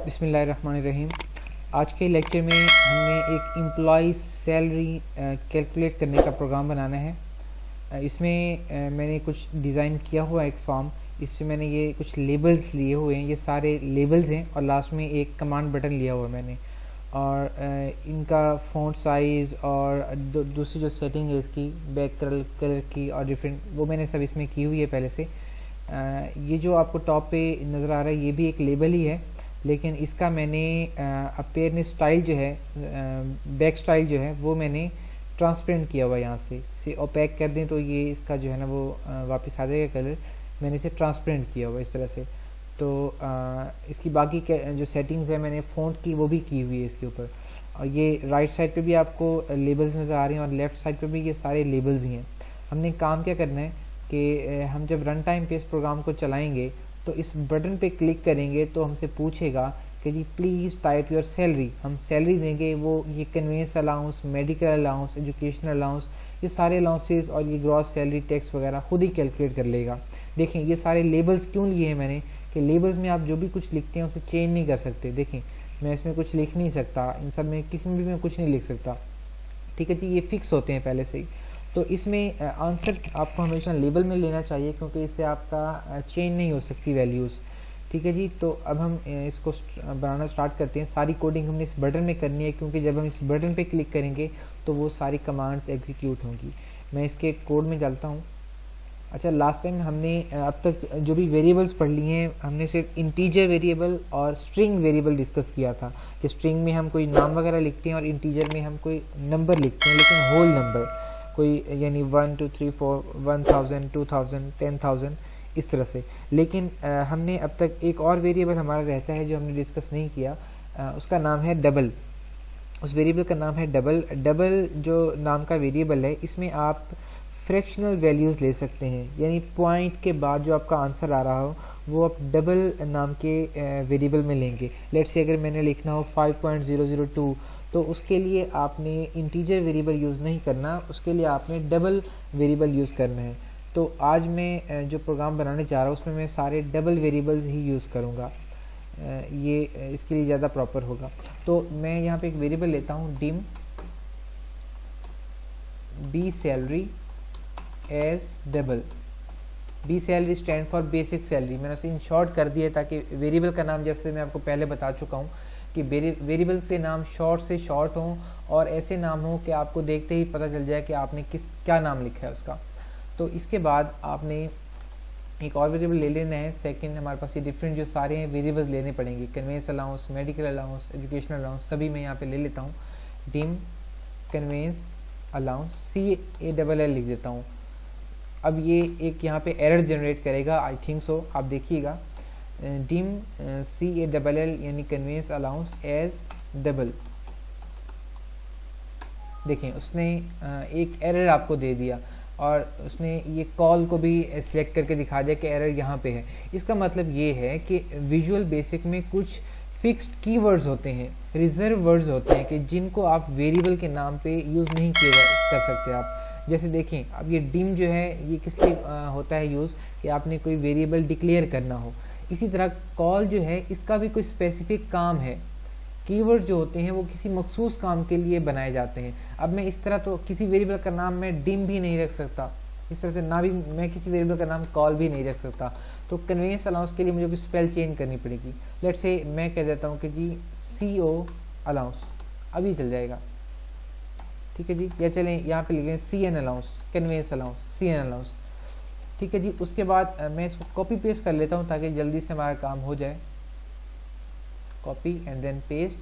बिस्मिल्लाहिर्रहमानिर्रहीम। आज के लेक्चर में हमने एक एम्प्लॉय सैलरी कैलकुलेट करने का प्रोग्राम बनाना है। इसमें मैंने कुछ डिज़ाइन किया हुआ एक फॉर्म। इस पर मैंने ये कुछ लेबल्स लिए हुए हैं, ये सारे लेबल्स हैं और लास्ट में एक कमांड बटन लिया हुआ है मैंने। और इनका फ़ॉन्ट साइज़ और दूसरी जो सेटिंग है इसकी बैक कलर की और डिफरेंट, वो मैंने सब इसमें की हुई है पहले से। ये जो आपको टॉप पे नज़र आ रहा है ये भी एक लेबल ही है, लेकिन इसका मैंने अपेयरनेस स्टाइल जो है, बैक स्टाइल जो है वो मैंने ट्रांसपेरेंट किया हुआ है। यहाँ से ओपैक कर दें तो ये इसका जो है ना वो वापस आ जाएगा कलर। मैंने इसे ट्रांसपेरेंट किया हुआ इस तरह से। तो इसकी बाकी जो सेटिंग्स है मैंने फ़ॉन्ट की वो भी की हुई है इसके ऊपर। और ये राइट साइड पे भी आपको लेबल्स नज़र आ रहे हैं और लेफ़्ट साइड पे भी ये सारे लेबल्स ही हैं। हमने काम क्या करना है कि हम जब रन टाइम पे इस प्रोग्राम को चलाएंगे तो इस बटन पे क्लिक करेंगे तो हमसे पूछेगा कि जी प्लीज़ टाइप योर सैलरी। हम सैलरी देंगे, वो ये convince allowance, medical allowance, educational allowance, ये सारे अलाउंसेस और ये ग्रॉस सैलरी टैक्स वगैरह खुद ही कैलकुलेट कर लेगा। देखें ये सारे लेबल्स क्यों लिए हैं मैंने, कि लेबल्स में आप जो भी कुछ लिखते हैं उसे चेंज नहीं कर सकते। देखें मैं इसमें कुछ लिख नहीं सकता, इन सब में किसी में भी मैं कुछ नहीं लिख सकता, ठीक है जी, ये फिक्स होते हैं पहले से ही। तो इसमें आंसर आपको हमेशा लेबल में लेना चाहिए क्योंकि इससे आपका चेंज नहीं हो सकती वैल्यूज़, ठीक है जी। तो अब हम इसको बनाना स्टार्ट करते हैं। सारी कोडिंग हमने इस बटन में करनी है क्योंकि जब हम इस बटन पे क्लिक करेंगे तो वो सारी कमांड्स एग्जीक्यूट होंगी। मैं इसके कोड में चलता हूँ। अच्छा, लास्ट टाइम हमने अब तक जो भी वेरिएबल्स पढ़ लिए हैं हमने सिर्फ इंटीजर वेरिएबल और स्ट्रिंग वेरिएबल डिस्कस किया था कि स्ट्रिंग में हम कोई नाम वगैरह लिखते हैं और इंटीजर में हम कोई नंबर लिखते हैं, लेकिन होल नंबर कोई, यानी 1 2 3 4 1000 2000 10,000 इस तरह से। लेकिन हमने अब तक एक और वेरिएबल हमारा रहता है जो हमने डिस्कस नहीं किया, उसका नाम है डबल। उस वेरिएबल का नाम है डबल। डबल जो नाम का वेरिएबल है इसमें आप फ्रैक्शनल वैल्यूज़ ले सकते हैं, यानी पॉइंट के बाद जो आपका आंसर आ रहा हो वो आप डबल नाम के वेरिएबल में लेंगे। लेट्स से अगर मैंने लिखना हो 5.002 तो उसके लिए आपने इंटीजर वेरिएबल यूज़ नहीं करना, उसके लिए आपने डबल वेरिएबल यूज़ करना है। तो आज मैं जो प्रोग्राम बनाने जा रहा हूँ उसमें मैं सारे डबल वेरिएबल्स ही यूज़ करूँगा, ये इसके लिए ज़्यादा प्रॉपर होगा। तो मैं यहाँ पे एक वेरिएबल लेता हूँ dim B salary as double. B salary stand for basic salary. मैंने उसे इन शॉर्ट कर दिया ताकि वेरिएबल का नाम, जैसे मैं आपको पहले बता चुका हूँ कि वेरिएबल के नाम शॉर्ट से शॉर्ट हों और ऐसे नाम हों कि आपको देखते ही पता चल जाए कि आपने क्या नाम लिखा है उसका। तो इसके बाद आपने एक और वेरिएबल ले लेना है सेकंड। हमारे पास ये डिफरेंट जो सारे हैं वेरिएबल्स लेने पड़ेंगे, convince allowance, medical allowance, educational allowance, सभी मैं यहाँ पे ले लेता हूँ। डिम कन्वेंस अलाउंस CALL लिख देता हूँ। अब ये एक यहाँ पे एरर जनरेट करेगा, आई थिंक सो, आप देखिएगा। डिम CALL यानी कन्वेंस अलाउंस एज डबल। देखें उसने एक एरर आपको दे दिया और उसने ये कॉल को भी सिलेक्ट करके दिखा दिया कि एरर यहाँ पे है। इसका मतलब ये है कि विजुअल बेसिक में कुछ फिक्स्ड कीवर्ड्स होते हैं, रिजर्व वर्ड्स होते हैं कि जिनको आप वेरिएबल के नाम पे यूज़ नहीं कर सकते आप। जैसे देखें अब ये डिम जो है ये किस लिए होता है यूज़, कि आपने कोई वेरिएबल डिक्लेयर करना हो। इसी तरह कॉल जो है इसका भी कोई स्पेसिफिक काम है। कीवर्ड जो होते हैं वो किसी मखसूस काम के लिए बनाए जाते हैं। अब मैं इस तरह तो किसी वेरिएबल का नाम मैं डिम भी नहीं रख सकता, इस तरह से ना भी मैं किसी वेरिएबल का नाम कॉल भी नहीं रख सकता। तो कन्वेंस अलाउंस के लिए मुझे कुछ स्पेल चेंज करनी पड़ेगी। लेट्स से मैं कह देता हूँ कि जी CO अलाउंस, अभी चल जाएगा, ठीक है जी। या चलें यहाँ पे लिखें CN allowance, convince allowance, CN allowance, ठीक है जी। उसके बाद मैं इसको कॉपी पेस्ट कर लेता हूँ ताकि जल्दी से हमारा काम हो जाए। Copy and then paste.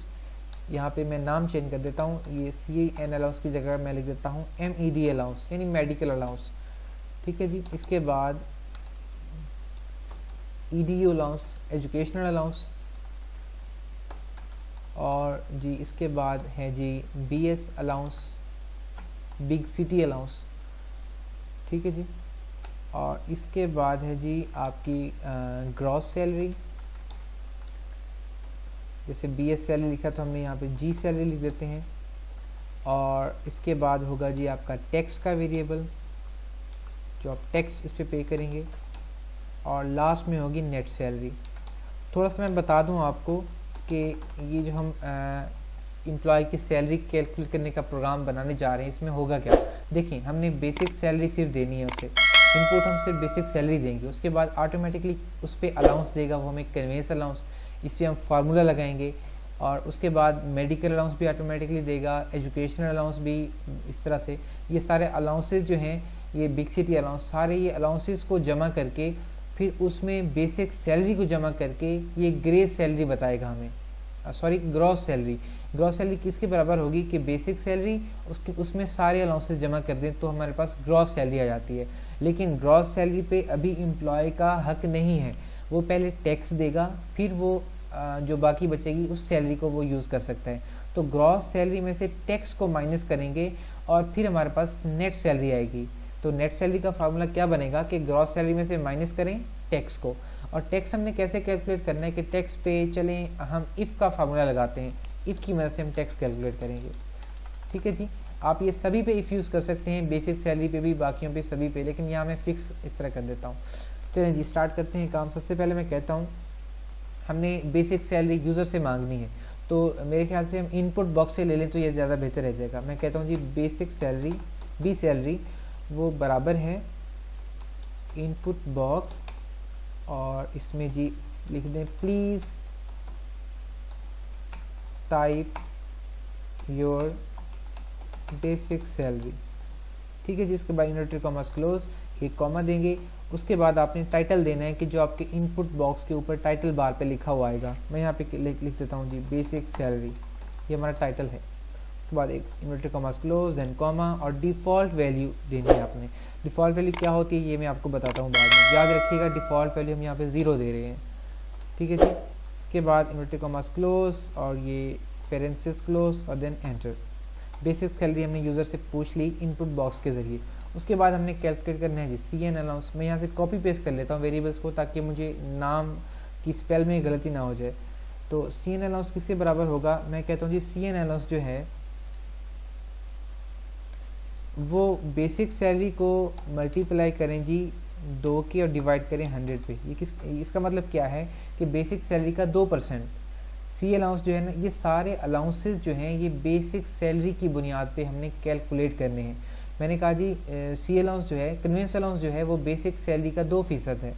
यहाँ पे मैं नाम चेंज कर देता हूँ, ये CN अलाउंस की जगह मैं लिख देता हूँ MED अलाउंस यानी मेडिकल अलाउंस, ठीक है जी। इसके बाद EDU अलाउंस, एजुकेशनल अलाउंस, और जी इसके बाद है जी BS allowance, big city allowance, ठीक है जी। और इसके बाद है जी आपकी ग्रॉस सैलरी, जैसे BS सैलरी लिखा तो हमने यहाँ पे G सैलरी लिख देते हैं। और इसके बाद होगा जी आपका टैक्स का वेरिएबल जो आप टैक्स इस पे पे करेंगे। और लास्ट में होगी नेट सैलरी। थोड़ा सा मैं बता दूं आपको कि ये जो हम एम्प्लॉय की सैलरी कैलकुलेट करने का प्रोग्राम बनाने जा रहे हैं, इसमें होगा क्या। देखिए, हमने बेसिक सैलरी सिर्फ देनी है उसे, इनपुट हम सिर्फ बेसिक सैलरी देंगे, उसके बाद ऑटोमेटिकली उस पर अलाउंस देगा, वो हमें कन्वेंस अलाउंस, इस पर हम फार्मूला लगाएंगे, और उसके बाद मेडिकल अलाउंस भी ऑटोमेटिकली देगा, एजुकेशनल अलाउंस भी इस तरह से। ये सारे अलाउंसेस जो हैं, ये बिग सिटी अलाउंस, सारे ये अलाउंसेस को जमा करके फिर उसमें बेसिक सैलरी को जमा करके ये ग्रेस सैलरी बताएगा हमें, sorry gross salary. Gross salary किसके बराबर होगी कि बेसिक सैलरी उसके उसमें सारे अलाउंसेस जमा कर दें तो हमारे पास ग्रॉस सैलरी आ जाती है। लेकिन ग्रॉस सैलरी पे अभी एम्प्लॉय का हक नहीं है, वो पहले टैक्स देगा, फिर वो जो बाकी बचेगी उस सैलरी को वो यूज़ कर सकता है। तो ग्रॉस सैलरी में से टैक्स को माइनस करेंगे और फिर हमारे पास नेट सैलरी आएगी। तो नेट सैलरी का फार्मूला क्या बनेगा कि ग्रॉस सैलरी में से माइनस करें टैक्स को। और टैक्स हमने कैसे कैलकुलेट करना है कि टैक्स पे चलें, हम इफ़ का फार्मूला लगाते हैं, इफ़ की मदद से हम टैक्स कैलकुलेट करेंगे। ठीक है जी, आप ये सभी पे इफ़ यूज़ कर सकते हैं, बेसिक सैलरी पे भी, बाकियों पे, सभी पे, लेकिन यहाँ मैं फिक्स इस तरह कर देता हूँ। चलें जी, स्टार्ट करते हैं काम। सबसे पहले मैं कहता हूँ हमने बेसिक सैलरी यूज़र से मांगनी है, तो मेरे ख्याल से हम इनपुट बॉक्स से ले लें तो ये ज़्यादा बेहतर रह जाएगा। मैं कहता हूँ जी बेसिक सैलरी, बी सैलरी, वो बराबर है इनपुट बॉक्स, और इसमें जी लिख दें please type your basic salary. ठीक है जी, इसके बाद इनवर्टेड कॉमास क्लोज, एक कॉमा देंगे, उसके बाद आपने टाइटल देना है कि जो आपके इनपुट बॉक्स के ऊपर टाइटल बार पे लिखा हुआ आएगा। मैं यहाँ पे लिख देता हूँ जी बेसिक सैलरी, ये हमारा टाइटल है। उसके बाद एक inverted commas close, then comma, और डिफ़ॉल्ट वैल्यू देनी है आपने। डिफ़ॉल्ट वैल्यू क्या होती है ये मैं आपको बताता हूँ बाद में, याद रखिएगा डिफ़ॉल्ट वैल्यू हम यहाँ पे 0 दे रहे हैं। ठीक है जी, इसके बाद इनवर्टेड कॉमास क्लोज और ये पेरेंथेसिस क्लोज और देन एंटर। बेसिक सैलरी हमने यूज़र से पूछ ली इनपुट बॉक्स के ज़रिए। उसके बाद हमने कैलकुलेट करना है जी CN अलाउंस। मैं यहाँ से कॉपी पेस्ट कर लेता हूँ वेरिएबल्स को, ताकि मुझे नाम की स्पेल में गलती ना हो जाए। तो CN अलाउंस किसके बराबर होगा, मैं कहता हूँ जी CN अलाउंस जो है वो बेसिक सैलरी को मल्टीप्लाई करें जी 2 की और डिवाइड करें 100 पे। ये इसका मतलब क्या है कि बेसिक सैलरी का 2%। सी अलाउंस जो है ना, ये सारे अलाउंसेस जो हैं ये बेसिक सैलरी की बुनियाद पे हमने कैलकुलेट करने हैं। मैंने कहा जी सी अलाउंस जो है, कन्वेंस अलाउंस जो है वो बेसिक सैलरी का 2% है।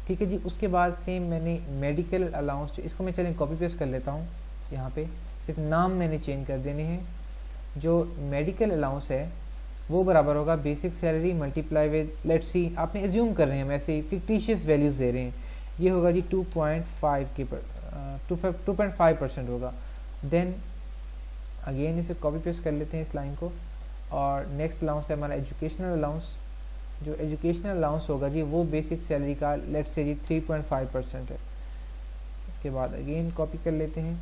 ठीक है जी, उसके बाद सेम मैंने मेडिकल अलाउंस जो, इसको मैं चलें कॉपी पेस्ट कर लेता हूँ, यहाँ पे सिर्फ नाम मैंने चेंज कर देने हैं। जो मेडिकल अलाउंस है वो बराबर होगा basic salary multiply with, let's see, आपने एज्यूम कर रहे हैं, हम ऐसे फिक्टिशियस वैल्यूज़ दे रहे हैं, ये होगा जी 2.5% होगा। देन अगेन इसे कॉपी पेस्ट कर लेते हैं इस लाइन को, और नेक्स्ट अलाउंस है हमारा एजुकेशनल अलाउंस। जो एजुकेशनल अलाउंस होगा जी वो बेसिक सैलरी का लेट्स से जी 3.5% है। इसके बाद अगेन कॉपी कर लेते हैं,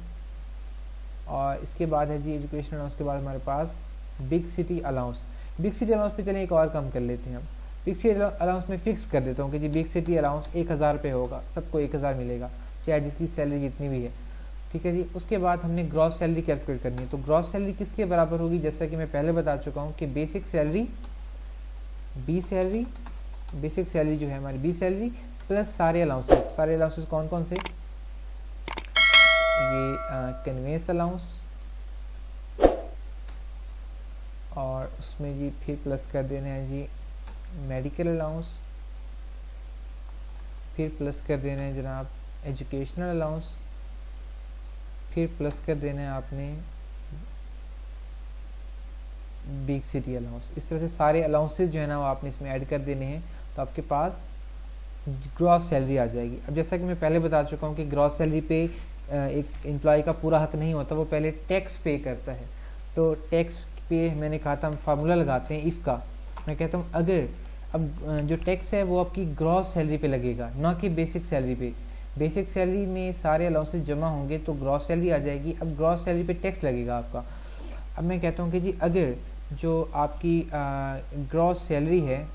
और इसके बाद है जी एजुकेशनल अलाउंस के बाद हमारे पास big city allowance. Big city allowance पे चलें एक और कम कर लेते हैं हम। बिग सिटी अलाउंस में फिक्स कर देता हूँ कि जी बिग सिटी अलाउंस 1000 रुपये होगा, सबको 1000 मिलेगा, चाहे जिसकी सैलरी जितनी भी है। ठीक है जी, उसके बाद हमने ग्रॉस सैलरी कैलकुलेट करनी है। तो ग्रॉस सैलरी किसके बराबर होगी, जैसा कि मैं पहले बता चुका हूँ कि basic salary, B salary, basic salary जो है हमारी बी सैलरी प्लस सारे अलाउंसेस। सारे अलाउंसेस कौन कौन से, ये कन्वेंस अलाउंस, और उसमें जी फिर प्लस कर देना है जी मेडिकल अलाउंस, फिर प्लस कर देना है जनाब एजुकेशनल अलाउंस, फिर प्लस कर देना है आपने बिग सिटी अलाउंस। इस तरह से सारे अलाउंसेस जो है ना वो आपने इसमें ऐड कर देने हैं, तो आपके पास ग्रॉस सैलरी आ जाएगी। अब जैसा कि मैं पहले बता चुका हूँ कि ग्रॉस सैलरी पे एक एम्प्लॉय का पूरा हक नहीं होता, वो पहले टैक्स पे करता है। तो टैक्स पे मैंने कहा था हम फार्मूला लगाते हैं इफ़ का। मैं कहता हूँ अगर अब जो टैक्स है वो आपकी ग्रॉस सैलरी पे लगेगा, ना कि बेसिक सैलरी पे। बेसिक सैलरी में सारे अलाउंसेस जमा होंगे तो ग्रॉस सैलरी आ जाएगी। अब ग्रॉस सैलरी पे टैक्स लगेगा आपका। अब मैं कहता हूँ कि जी अगर जो आपकी ग्रॉस सैलरी है,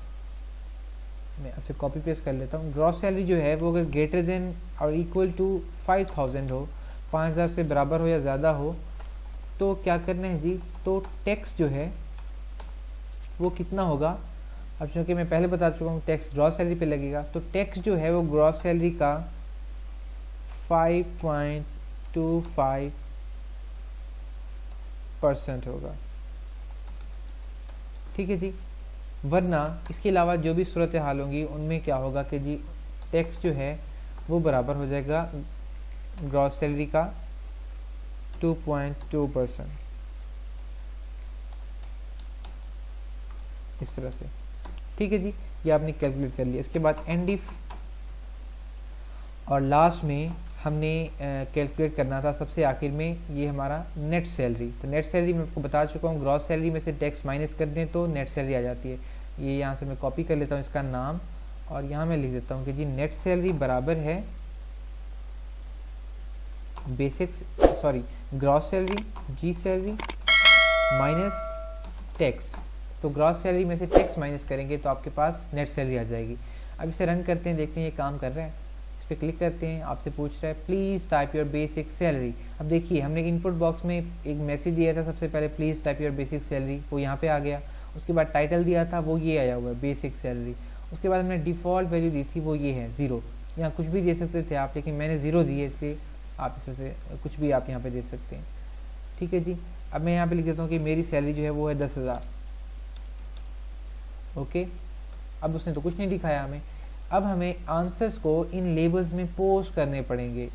मैं ऐसे कॉपी पेस्ट कर लेता हूँ, ग्रॉस सैलरी जो है वो अगर ग्रेटर देन और इक्वल टू 5000 हो, 5000 से बराबर हो या ज़्यादा हो, तो क्या करना है जी, तो टैक्स जो है वो कितना होगा। अब चूँकि मैं पहले बता चुका हूँ टैक्स ग्रॉस सैलरी पे लगेगा, तो टैक्स जो है वो ग्रॉस सैलरी का 0.25% होगा। ठीक है जी। वरना इसके अलावा जो भी सूरत हाल होंगी उनमें क्या होगा कि जी टैक्स जो है वो बराबर हो जाएगा ग्रॉस सैलरी का 2.2%, इस तरह से। ठीक है जी, ये आपने कैलकुलेट कर लिया। इसके बाद एनडी और लास्ट में हमने कैलकुलेट करना था सबसे आखिर में ये हमारा नेट सैलरी। तो नेट सैलरी मैं आपको बता चुका हूँ, ग्रॉस सैलरी में से टैक्स माइनस कर दें तो नेट सैलरी आ जाती है। ये यहाँ से मैं कॉपी कर लेता हूँ इसका नाम, और यहाँ मैं लिख देता हूँ कि जी नेट सैलरी बराबर है ग्रॉस सैलरी जी सैलरी माइनस टैक्स। तो ग्रॉस सैलरी में से टैक्स माइनस करेंगे तो आपके पास नेट सैलरी आ जाएगी। अब इसे रन करते हैं, देखते हैं ये काम कर रहा है। इस पर क्लिक करते हैं, आपसे पूछ रहा है please type your basic salary. अब देखिए हमने इनपुट बॉक्स में एक मैसेज दिया था सबसे पहले, please type your basic salary, वो यहाँ पे आ गया। उसके बाद टाइटल दिया था, वो ये आया हुआ है बेसिक सैलरी। उसके बाद हमने डिफ़ॉल्ट वैल्यू दी थी, वो ये है 0। यहाँ कुछ भी दे सकते थे आप, लेकिन मैंने 0 दी है, इसलिए आप इससे कुछ भी आप यहाँ पे दे सकते हैं। ठीक है जी। अब मैं यहाँ पे लिख देता हूँ कि मेरी सैलरी जो है वो है 10,000। ओके, अब उसने तो कुछ नहीं दिखाया हमें। अब हमें आंसर्स को इन लेबल्स में पोस्ट करने पड़ेंगे।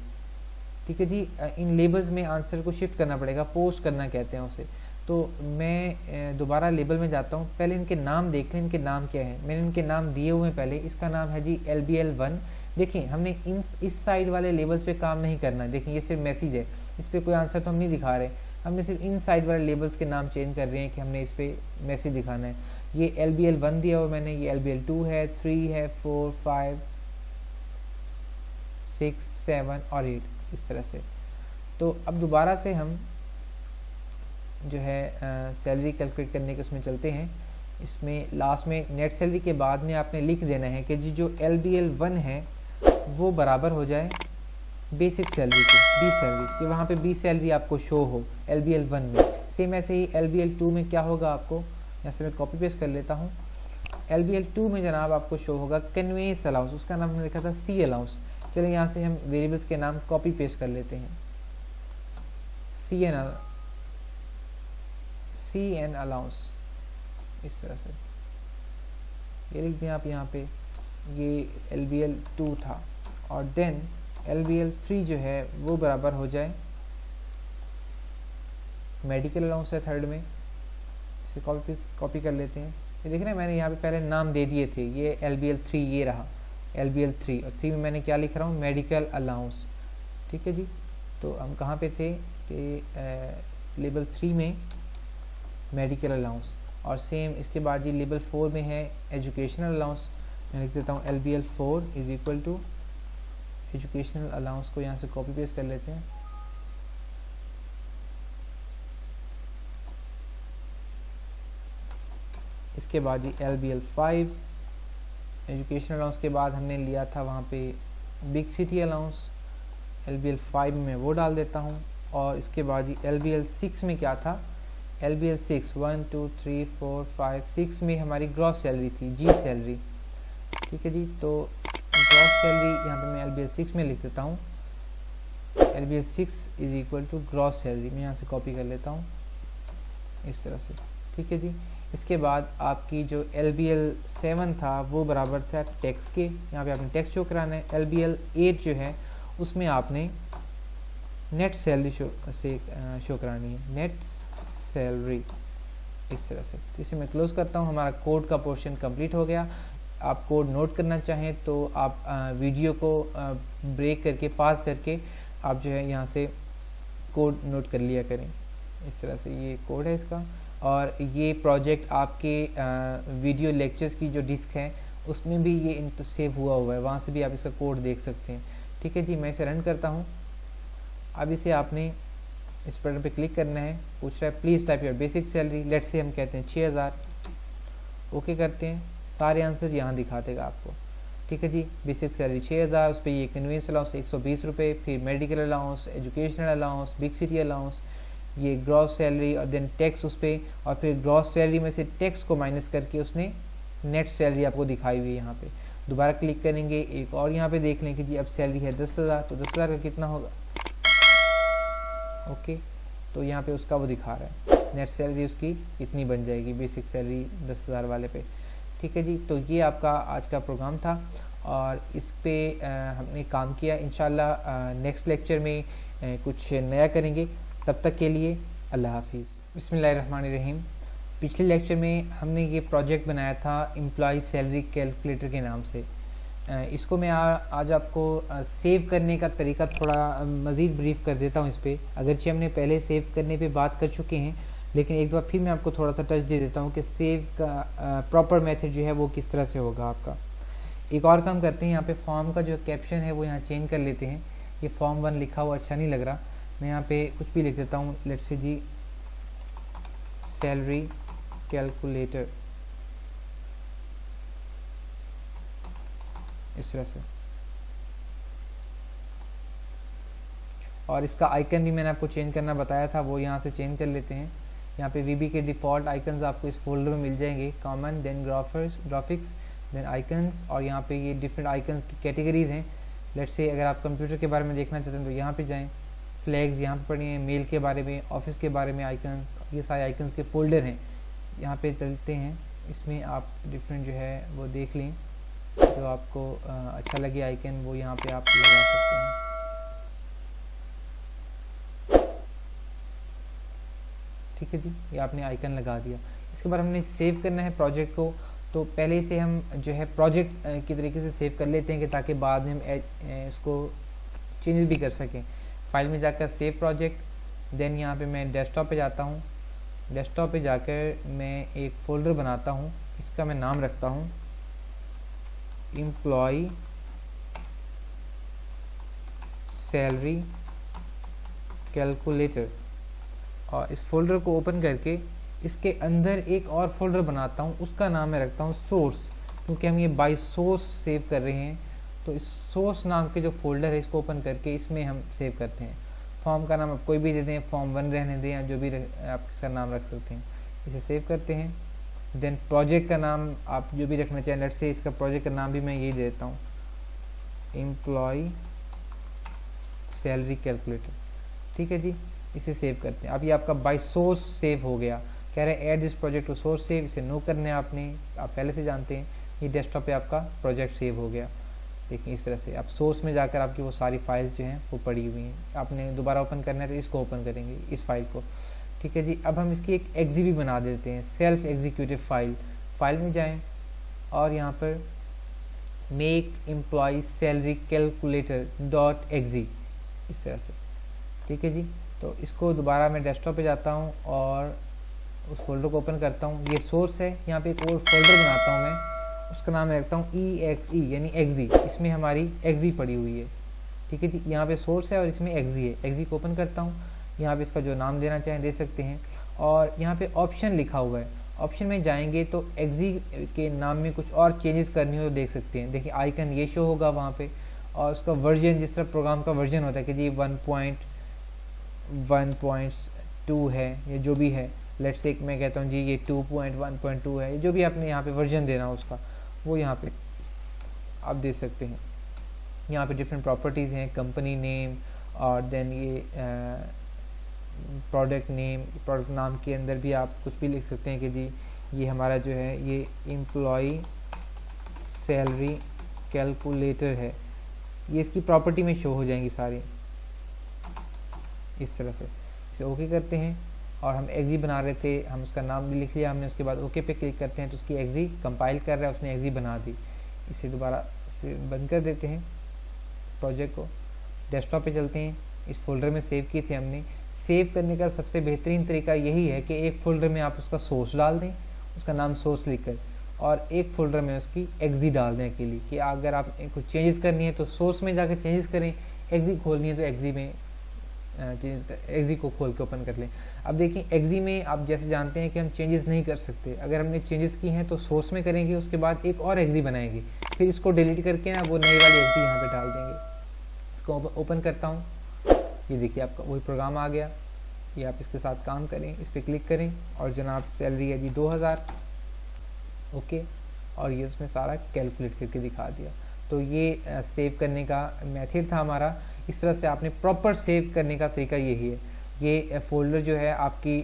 ठीक है जी, इन लेबल्स में आंसर को शिफ्ट करना पड़ेगा, पोस्ट करना कहते हैं उसे। तो मैं दोबारा लेबल में जाता हूँ, पहले इनके नाम देख लें, इनके नाम क्या है। मैंने इनके नाम दिए हुए हैं पहले। इसका नाम है जी LBL1। देखिए हमने इस साइड वाले लेबल्स पे काम नहीं करना है। देखिए ये सिर्फ मैसेज है, इस पर कोई आंसर तो हम नहीं दिखा रहे, हमने सिर्फ इन साइड वाले लेबल्स के नाम चेंज कर रहे हैं कि हमने इस पर मैसेज दिखाना है। ये LBL1 दिया हुआ मैंने, ये LBL2 है, 3 है, 4, 5, 6, 7 और 8, इस तरह से। तो अब दोबारा से हम जो है सैलरी कैलकुलेट करने के उसमें चलते हैं। इसमें लास्ट में नेट सैलरी के बाद में आपने लिख देना है कि जी जो LBL1 है वो बराबर हो जाए बेसिक सैलरी के, बी सैलरी, कि वहाँ पे बी सैलरी आपको शो हो LBL1 में। सेम ऐसे ही LBL2 में क्या होगा आपको, यहाँ से मैं कॉपी पेस्ट कर लेता हूँ। LBL2 में जनाब आपको शो होगा कन्वेंस अलाउंस, उसका नाम हमने लिखा था C अलाउंस। चलिए यहाँ से हम वेरिएबल्स के नाम कॉपी पेस्ट कर लेते हैं। CN अलाउंस, इस तरह से ये लिख दें आप यहाँ पे। ये LBL2 था, और देन LBL3 जो है वो बराबर हो जाए मेडिकल अलाउंस है थर्ड में। इसे कॉपी कर लेते हैं। ये देख रहे हैं मैंने यहाँ पे पहले नाम दे दिए थे, ये LBL3 ये रहा LBL3, और 3 में मैंने क्या लिख रहा हूँ, मेडिकल अलाउंस। ठीक है जी। तो हम कहाँ पे थे कि लेवल 3 में मेडिकल अलाउंस, और सेम इसके बाद जी लेवल 4 में है एजुकेशनल अलाउंस। मैं लिख देता हूँ LBL4 is equal to educational allowance को यहाँ से कॉपी पेस्ट कर लेते हैं। इसके बाद जी LBL5 एजुकेशनल अलाउंस के बाद हमने लिया था वहाँ पे बिग सिटी अलाउंस, LBL5 में वो डाल देता हूँ। और इसके बाद जी LBL6 में क्या था, LBL6 1 2 3 4 5 6 में हमारी ग्रॉस सैलरी थी, जी सैलरी। ठीक है जी। तो ग्रॉस सैलरी यहाँ पे मैं LBL6 में लिख देता हूँ, LBL6 is equal to gross salary. मैं यहाँ से कॉपी कर लेता हूँ इस तरह से। ठीक है जी। इसके बाद आपकी जो LBL7 था वो बराबर था टैक्स के, यहाँ पे आपने टैक्स शो कराना है। LBL8 जो है उसमें आपने नेट सैलरी शो करानी है, नेट सैलरी, इस तरह से। तो इसे मैं क्लोज करता हूँ, हमारा कोड का पोर्शन कंप्लीट हो गया। आप कोड नोट करना चाहें तो आप वीडियो को ब्रेक करके, पास करके आप जो है यहाँ से कोड नोट कर लिया करें। इस तरह से ये कोड है इसका। और ये प्रोजेक्ट आपके वीडियो लेक्चर्स की जो डिस्क है उसमें भी ये सेव हुआ है, वहाँ से भी आप इसका कोड देख सकते हैं। ठीक है जी। मैं इसे रन करता हूँ। अब इसे आपने इस बटन पे क्लिक करना है, पूछ रहा है please type your basic salary, let's say हम कहते हैं 6000। ओके करते हैं, सारे आंसर यहाँ दिखा देगा आपको। ठीक है जी। बेसिक सैलरी 6000, उस पर ये कन्वीनियंस अलाउंस 120 रुपये, फिर medical allowance, educational allowance, big city allowance, ये ग्रॉस सैलरी, और देन टैक्स उस पर, और फिर ग्रॉस सैलरी में से टैक्स को माइनस करके उसने नेट सैलरी आपको दिखाई हुई है यहाँ पे। दोबारा क्लिक करेंगे एक और यहाँ पे देख लें कि जी अब सैलरी है 10,000, तो 10,000 का कितना होगा, ओके, तो यहाँ पे उसका वो दिखा रहा है, नेट सैलरी उसकी इतनी बन जाएगी बेसिक सैलरी 10,000 वाले पे। ठीक है जी, तो ये आपका आज का प्रोग्राम था और इस पे हमने काम किया। इंशाल्लाह नेक्स्ट लेक्चर में कुछ नया करेंगे। तब तक के लिए अल्लाह हाफिज़। बिस्मिल्लाहिर्रहमानिर्रहीम। पिछले लेक्चर में हमने ये प्रोजेक्ट बनाया था एम्प्लॉय सैलरी कैलकुलेटर के नाम से। इसको मैं आज आपको सेव करने का तरीका थोड़ा मज़ीद ब्रीफ कर देता हूँ इस पर। अगरचे हमने पहले सेव करने पे बात कर चुके हैं, लेकिन एक बार फिर मैं आपको थोड़ा सा टच दे देता हूँ कि सेव का प्रॉपर मेथड जो है वो किस तरह से होगा आपका। एक और काम करते हैं, यहाँ पे फॉर्म का जो कैप्शन है वो यहाँ चेंज कर लेते हैं। ये फॉर्म 1 लिखा हुआ अच्छा नहीं लग रहा, मैं यहाँ पे कुछ भी लिख देता हूँ। Let's say ji salary calculator, इस तरह से। और इसका आइकन भी मैंने आपको चेंज करना बताया था, वो यहाँ से चेंज कर लेते हैं। यहाँ पे वीबी के डिफ़ॉल्ट आइकन्स आपको इस फोल्डर में मिल जाएंगे, common, then graphics, then icons, और यहाँ पे ये डिफरेंट आइकन्स की कैटेगरीज हैं। लेट्स से अगर आप कंप्यूटर के बारे में देखना चाहते हैं तो यहाँ पे जाएं, फ्लैग्स यहाँ पे पढ़े हैं, मेल के बारे में, ऑफिस के बारे में आइकन्स, ये सारे आइकन्स के फोल्डर हैं। यहाँ पे चलते हैं, इसमें आप डिफरेंट जो है वो देख लें, जो आपको अच्छा लगे आइकन वो यहाँ पे आप लगा सकते हैं। ठीक है जी, ये आपने आइकन लगा दिया। इसके बाद हमने सेव करना है प्रोजेक्ट को, तो पहले से हम जो है प्रोजेक्ट की तरीके से सेव कर लेते हैं कि ताकि बाद में हम इसको चेंजेस भी कर सकें। फाइल में जाकर सेव प्रोजेक्ट, देन यहाँ पे मैं डेस्कटॉप पे जाता हूँ। डेस्कटॉप पे जाकर मैं एक फ़ोल्डर बनाता हूँ, इसका मैं नाम रखता हूँ एम्प्लॉय सैलरी कैलकुलेटर, और इस फोल्डर को ओपन करके इसके अंदर एक और फोल्डर बनाता हूँ, उसका नाम मैं रखता हूँ सोर्स, क्योंकि हम ये बाय सोर्स सेव कर रहे हैं। तो इस सोर्स नाम के जो फोल्डर है इसको ओपन करके इसमें हम सेव करते हैं। फॉर्म का नाम आप कोई भी दे दें, फॉर्म 1 रहने दें या जो भी आप इसका नाम रख सकते हैं। इसे सेव करते हैं। देन प्रोजेक्ट का नाम आप जो भी रखना चाहें, लेट्स से इसका प्रोजेक्ट का नाम भी मैं यही देता हूँ, एम्प्लॉय सैलरी कैलकुलेटर। ठीक है जी, इसे सेव करते हैं। अब ये आपका बाय सोर्स सेव हो गया। कह रहे हैं add this project to source save, इसे नो करने आपने, आप पहले से जानते हैं। ये डेस्कटॉप पे आपका प्रोजेक्ट सेव हो गया। देखिए इस तरह से आप सोर्स में जाकर आपकी वो सारी फाइल्स जो हैं वो पड़ी हुई हैं। आपने दोबारा ओपन करना है तो इसको ओपन करेंगे, इस फाइल को। ठीक है जी, अब हम इसकी एक एक्जी भी बना देते हैं, सेल्फ एग्जीक्यूटिव फाइल। फाइल में जाएँ और यहाँ पर make employ salary calculator dot exe, इस तरह से। ठीक है जी, तो इसको दोबारा मैं डेस्कटॉप पे जाता हूँ और उस फोल्डर को ओपन करता हूँ। ये सोर्स है, यहाँ पे एक और फोल्डर बनाता हूँ मैं, उसका नाम मैं रखता हूँ EXE यानी एक्जी। इसमें हमारी एक्जी पड़ी हुई है। ठीक है जी, यहाँ पे सोर्स है और इसमें एक्जी है। एक्जी को ओपन करता हूँ, यहाँ पे इसका जो नाम देना चाहें दे सकते हैं। और यहाँ पे ऑप्शन लिखा हुआ है, ऑप्शन में जाएंगे तो एक्जी के नाम में कुछ और चेंजेस करनी हो तो देख सकते हैं। देखिए आइकन ये शो होगा वहाँ पे, और उसका वर्जन, जिस तरह प्रोग्राम का वर्जन होता है कि जी 1.1.2 है या जो भी है। लेट्स से मैं कहता हूँ जी ये 2.1.2 है, जो भी आपने यहाँ पे वर्जन देना हो उसका, वो यहाँ पे आप दे सकते हैं। यहाँ पे डिफरेंट प्रॉपर्टीज़ हैं, कंपनी नेम, और देन ये प्रोडक्ट नेम। प्रोडक्ट नाम के अंदर भी आप कुछ भी लिख सकते हैं कि जी ये हमारा जो है ये एम्प्लॉय सैलरी कैलकुलेटर है। ये इसकी प्रॉपर्टी में शो हो जाएंगी सारी, इस तरह से। इसे ओके करते हैं और हम एक्जी बना रहे थे, हम उसका नाम भी लिख लिया हमने। उसके बाद ओके पे क्लिक करते हैं तो उसकी एक्जी कंपाइल कर रहा है, उसने एक्जी बना दी। इसे दोबारा से बंद कर देते हैं प्रोजेक्ट को। डेस्कटॉप पे चलते हैं, इस फोल्डर में सेव किए थे हमने। सेव करने का सबसे बेहतरीन तरीका यही है कि एक फ़ोल्डर में आप उसका सोर्स डाल दें, उसका नाम सोर्स लिखकर, और एक फ़ोल्डर में उसकी एक्जी डाल दें अकेली। कि अगर आप कुछ चेंजेस करनी है तो सोर्स में जाकर चेंजेस करें, एक्जी खोलनी है तो एक्जी में एक्जी को खोल के ओपन कर लें। अब देखिए एक्जी में आप जैसे जानते हैं कि हम चेंजेस नहीं कर सकते। अगर हमने चेंजेस की हैं तो सोर्स में करेंगे, उसके बाद एक और एक्जी बनाएंगे, फिर इसको डिलीट करके ना वो नई वाली एक्जी यहाँ पे डाल देंगे। इसको ओपन करता हूँ, ये देखिए आपका वही प्रोग्राम आ गया। ये आप इसके साथ काम करें, इस पर क्लिक करें और जनाब सैलरी है जी 2000, ओके, और ये उसने सारा कैलकुलेट करके दिखा दिया। तो ये सेव करने का मेथड था हमारा। इस तरह से आपने प्रॉपर सेव करने का तरीका यही है। ये फ़ोल्डर जो है आपकी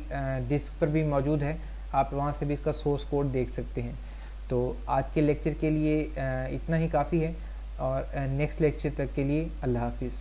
डिस्क पर भी मौजूद है, आप वहाँ से भी इसका सोर्स कोड देख सकते हैं। तो आज के लेक्चर के लिए इतना ही काफ़ी है, और नेक्स्ट लेक्चर तक के लिए अल्लाह हाफिज़।